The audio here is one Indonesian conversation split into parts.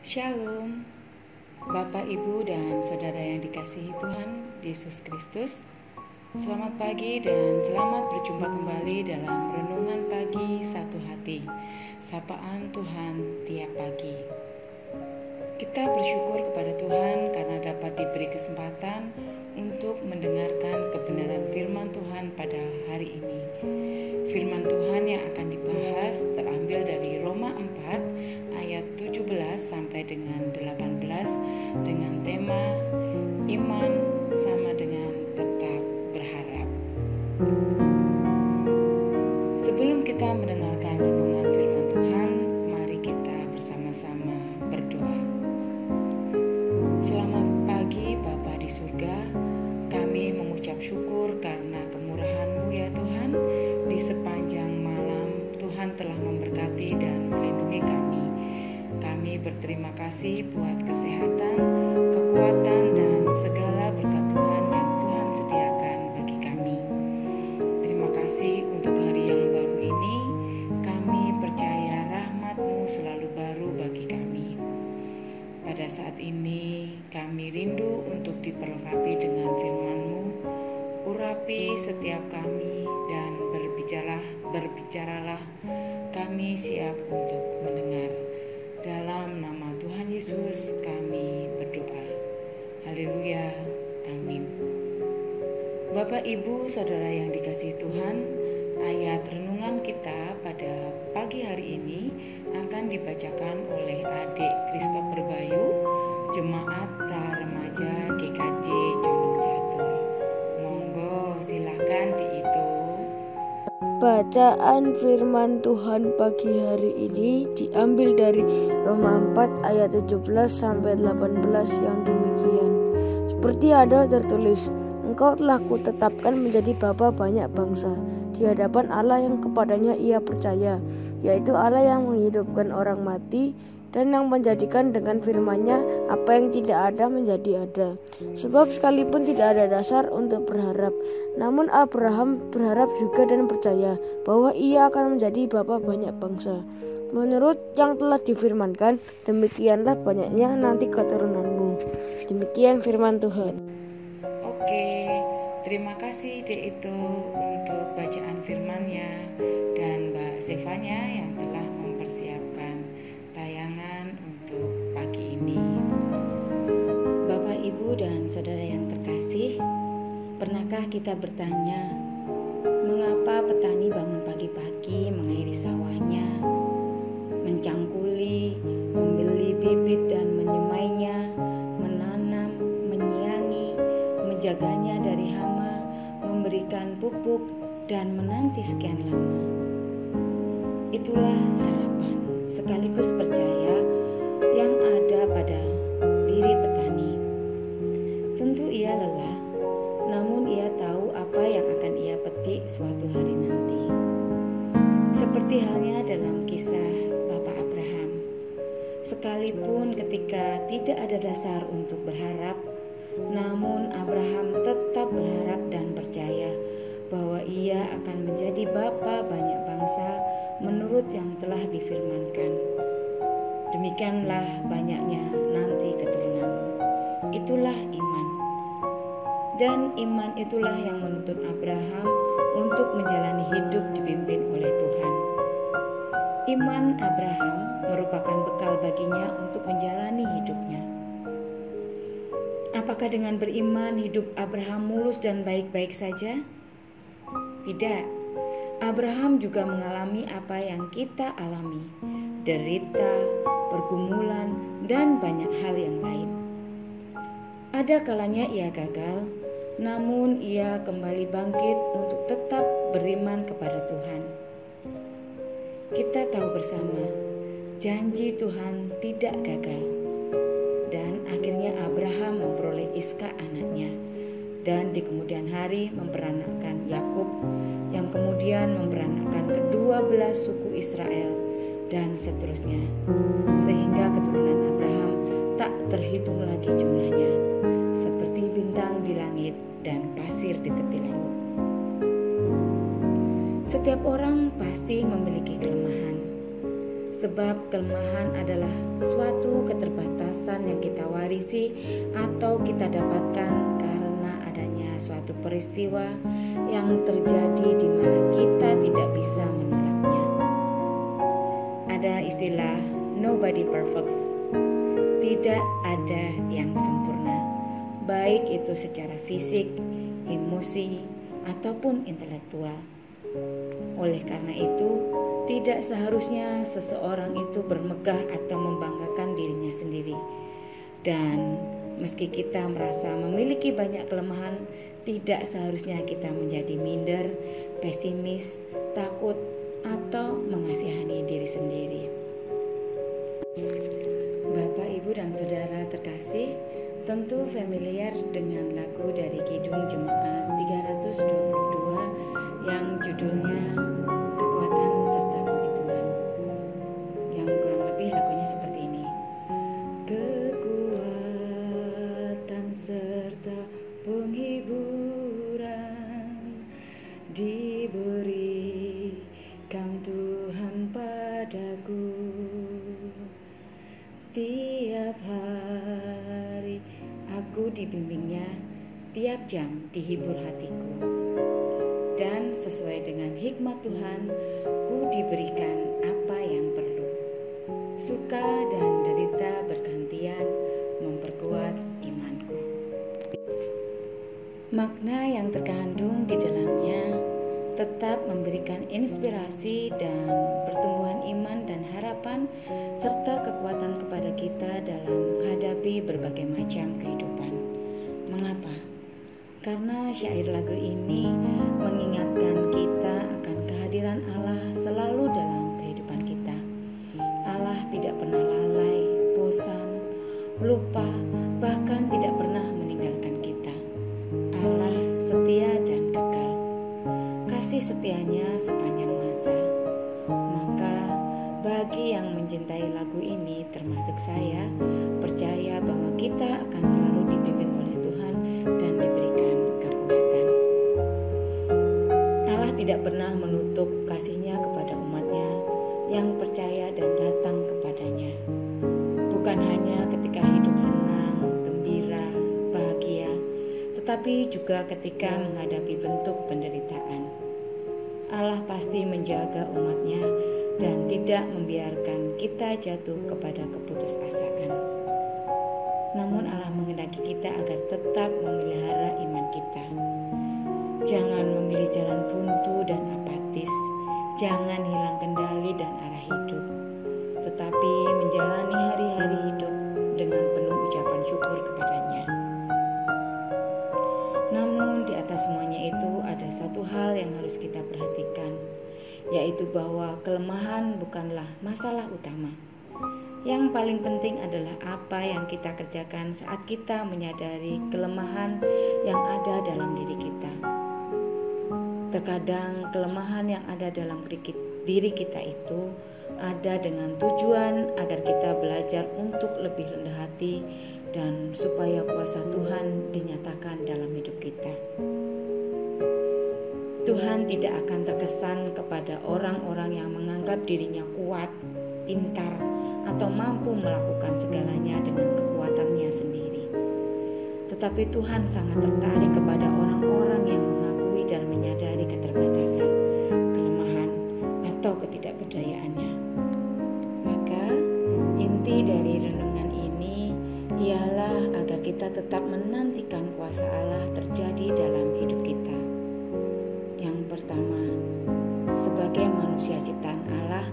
Shalom, Bapak, Ibu, dan Saudara yang dikasihi Tuhan Yesus Kristus. Selamat pagi dan selamat berjumpa kembali dalam Renungan Pagi Satu Hati, Sapaan Tuhan tiap pagi. Kita bersyukur kepada Tuhan karena dapat diberi kesempatan untuk mendengarkan kebenaran firman Tuhan pada hari ini. Firman Tuhan yang akan dibahas terambil dari Roma 4 ayat 17 sampai dengan 18 dengan tema iman sama dengan tetap berharap. Sebelum kita mendengarkan renungan firman Tuhan, mari kita bersama-sama berdoa. Selamat pagi Bapa di surga, kami mengucap syukur karena kemurahan-Mu ya Tuhan. Di sepanjang malam Tuhan telah memberkati dan melindungi kami. Kami berterima kasih buat kesehatan, kekuatan, dan segala berkat Tuhan yang Tuhan sediakan bagi kami. Terima kasih untuk hari yang baru ini. Kami percaya rahmat-Mu selalu baru bagi kami. Pada saat ini kami rindu untuk diperlengkapi dengan firman-Mu. Urapi setiap kami dan berbicaralah, kami siap untuk mendengar. Dalam nama Tuhan Yesus kami berdoa. Haleluya, amin. Bapak, Ibu, Saudara yang dikasihi Tuhan, ayat renungan kita pada pagi hari ini akan dibacakan oleh adik Christopher Bayu, Jemaat Pra Remaja GKJ Condong Catur. Monggo silakan dihitung. Bacaan firman Tuhan pagi hari ini diambil dari Roma 4 ayat 17 sampai 18 yang demikian. Seperti ada tertulis, Engkau telah kutetapkan menjadi bapa banyak bangsa di hadapan Allah yang kepadanya ia percaya, yaitu Allah yang menghidupkan orang mati dan yang menjadikan dengan firman-Nya apa yang tidak ada menjadi ada. Sebab sekalipun tidak ada dasar untuk berharap, namun Abraham berharap juga dan percaya bahwa ia akan menjadi bapa banyak bangsa. Menurut yang telah difirmankan, demikianlah banyaknya nanti keturunanmu. Demikian firman Tuhan. Oke, terima kasih Dek Itu untuk bacaan firman-Nya dan Mbak Sevanya yang telah mempersiapkan tayangan untuk pagi ini. Bapak, Ibu, dan Saudara yang terkasih, pernahkah kita bertanya, mengapa petani bangun pagi-pagi mengairi sawahnya, mencangkuli, membeli bibit dan menyemainya, menanam, menyiangi, menjaganya dari hama, memberikan pupuk, dan menanti sekian lama? Itulah harapan sekaligus percaya yang ada pada diri petani. Tentu ia lelah, namun ia tahu apa yang akan ia petik suatu hari nanti. Seperti halnya dalam kisah Bapak Abraham. Sekalipun ketika tidak ada dasar untuk berharap, namun Abraham tetap berharap dan percaya bahwa ia akan menjadi bapa banyak bangsa menurut yang telah difirmankan. Demikianlah banyaknya nanti keturunanmu. Itulah iman. Dan iman itulah yang menuntun Abraham untuk menjalani hidup dipimpin oleh Tuhan. Iman Abraham merupakan bekal baginya untuk menjalani hidupnya. Apakah dengan beriman hidup Abraham mulus dan baik-baik saja? Tidak. Abraham juga mengalami apa yang kita alami, derita, pergumulan, dan banyak hal yang lain. Ada kalanya ia gagal, namun ia kembali bangkit untuk tetap beriman kepada Tuhan. Kita tahu bersama, janji Tuhan tidak gagal. Dan akhirnya Abraham memperoleh Iskak anaknya, dan di kemudian hari memperanakkan Yakub, yang kemudian memperanakkan kedua belas suku Israel, dan seterusnya, sehingga keturunan Abraham tak terhitung lagi jumlahnya, seperti bintang di langit dan pasir di tepi laut. Setiap orang pasti memiliki kelemahan, sebab kelemahan adalah suatu keterbatasan kehidupan yang kita warisi atau kita dapatkan karena adanya suatu peristiwa yang terjadi di mana kita tidak bisa menolaknya. Ada istilah nobody perfect. Tidak ada yang sempurna, baik itu secara fisik, emosi, ataupun intelektual. Oleh karena itu, tidak seharusnya seseorang itu bermegah atau membanggakan dirinya sendiri. Dan meski kita merasa memiliki banyak kelemahan, tidak seharusnya kita menjadi minder, pesimis, takut, atau mengasihani diri sendiri. Bapak, Ibu, dan Saudara terkasih, tentu familiar dengan lagu dari Kidung Jemaat 322 yang judulnya Kekuatan Serta Penghiburan, yang kurang lebih lagunya seperti ini. Kekuatan serta penghiburan diberikan Tuhan padaku. Tiap hari aku dibimbingnya, tiap jam dihibur hatiku. Dan sesuai dengan hikmat Tuhan, ku diberikan apa yang perlu. Suka dan derita bergantian memperkuat imanku. Makna yang terkandung di dalamnya tetap memberikan inspirasi dan pertumbuhan iman dan harapan serta kekuatan kepada kita dalam menghadapi berbagai macam kehidupan. Mengapa? Karena syair lagu ini mengingatkan kita akan kehadiran Allah selalu dalam kehidupan kita. Allah tidak pernah lalai, bosan, lupa, bahkan tidak pernah meninggalkan kita. Allah setia dan kekal. Kasih setianya sepanjang masa. Maka bagi yang mencintai lagu ini termasuk saya, percaya bahwa kita akan selalu dibimbing oleh Tuhan dan diberikan kekuatan. Allah tidak pernah menutup kasih-Nya kepada umat-Nya yang percaya dan datang kepadanya. Bukan hanya ketika hidup senang, gembira, bahagia, tetapi juga ketika menghadapi bentuk penderitaan. Allah pasti menjaga umat-Nya dan tidak membiarkan kita jatuh kepada keputusasaan. Namun Allah menghendaki kita agar tetap memelihara iman kita. Jangan memilih jalan buntu dan apatis, jangan hilang kendali dan arah hidup, tetapi menjalani hari-hari hidup dengan penuh ucapan syukur kepada-Nya. Namun di atas semuanya itu ada satu hal yang harus kita perhatikan, yaitu bahwa kelemahan bukanlah masalah utama. Yang paling penting adalah apa yang kita kerjakan saat kita menyadari kelemahan yang ada dalam diri kita. Terkadang kelemahan yang ada dalam diri kita itu ada dengan tujuan agar kita belajar untuk lebih rendah hati dan supaya kuasa Tuhan dinyatakan dalam hidup kita. Tuhan tidak akan terkesan kepada orang-orang yang menganggap dirinya kuat, pintar, atau mampu melakukan segalanya dengan kekuatannya sendiri. Tetapi Tuhan sangat tertarik kepada orang-orang yang mengakui dan menyadari keterbatasan, kelemahan, atau ketidakberdayaannya. Maka inti dari renungan ini ialah agar kita tetap menantikan kuasa Allah terjadi dalam hidup kita. Yang pertama, sebagai manusia ciptaan Allah,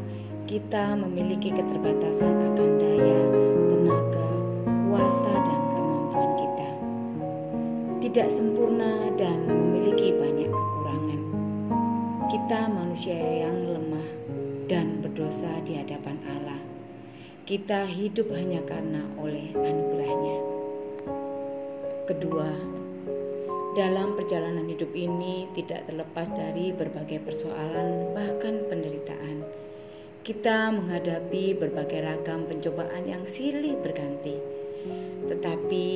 kita memiliki keterbatasan akan daya, tenaga, kuasa, dan kemampuan kita. Tidak sempurna dan memiliki banyak kekurangan. Kita manusia yang lemah dan berdosa di hadapan Allah. Kita hidup hanya karena oleh anugerah-Nya. Kedua, dalam perjalanan hidup ini tidak terlepas dari berbagai persoalan bahkan penderitaan. Kita menghadapi berbagai ragam pencobaan yang silih berganti. Tetapi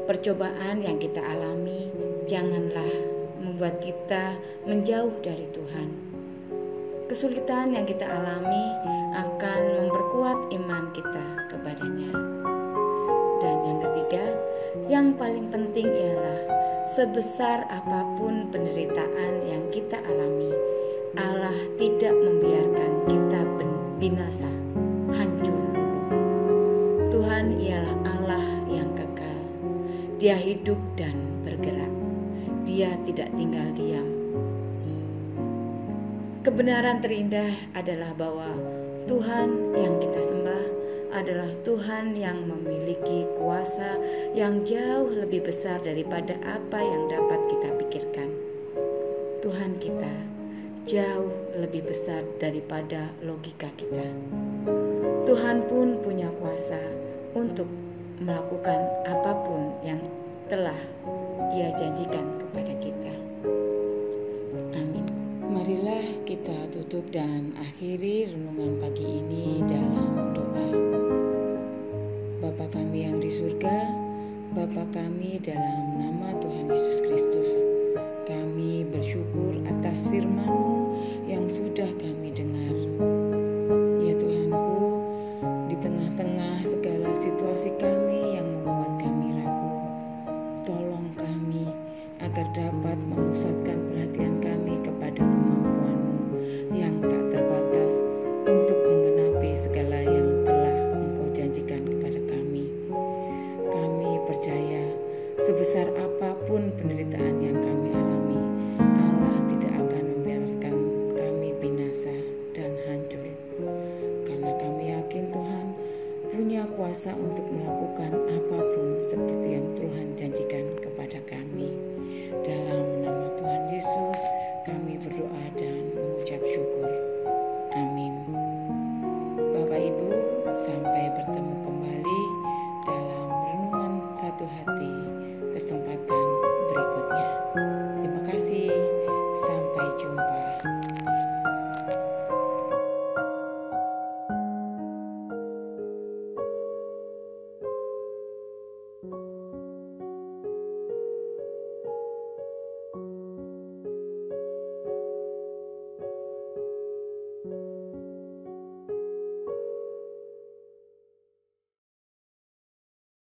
percobaan yang kita alami janganlah membuat kita menjauh dari Tuhan. Kesulitan yang kita alami akan memperkuat iman kita kepada-Nya. Yang paling penting ialah sebesar apapun penderitaan yang kita alami, Allah tidak membiarkan kita binasa, hancur luluh. Tuhan ialah Allah yang kekal. Dia hidup dan bergerak. Dia tidak tinggal diam. Kebenaran terindah adalah bahwa Tuhan yang kita sembah adalah Tuhan yang memiliki kuasa yang jauh lebih besar daripada apa yang dapat kita pikirkan. Tuhan kita jauh lebih besar daripada logika kita. Tuhan pun punya kuasa untuk melakukan apapun yang telah Ia janjikan kepada kita. Amin. Marilah kita tutup dan akhiri renungan pagi ini dalam doa. Bapa kami yang di surga, Bapa kami dalam nama Tuhan Yesus Kristus, kami bersyukur atas firman-Mu yang sudah kami dengar. Ya Tuhanku, di tengah-tengah segala situasi kami yang membuat kami ragu, tolong kami agar dapat memusatkan perhatian kami kepada kemampuan-Mu yang tak terbatas untuk menggenapi segala yang telah Engkau janjikan kepada kami. Kami percaya sebesar apapun penderitaan yang kami alami, Allah tidak akan membiarkan kami binasa dan hancur. Karena kami yakin Tuhan punya kuasa untuk melakukan apapun seperti yang Tuhan janjikan kepada kami. Dalam nama Tuhan Yesus, kami berdoa dan mengucap syukur.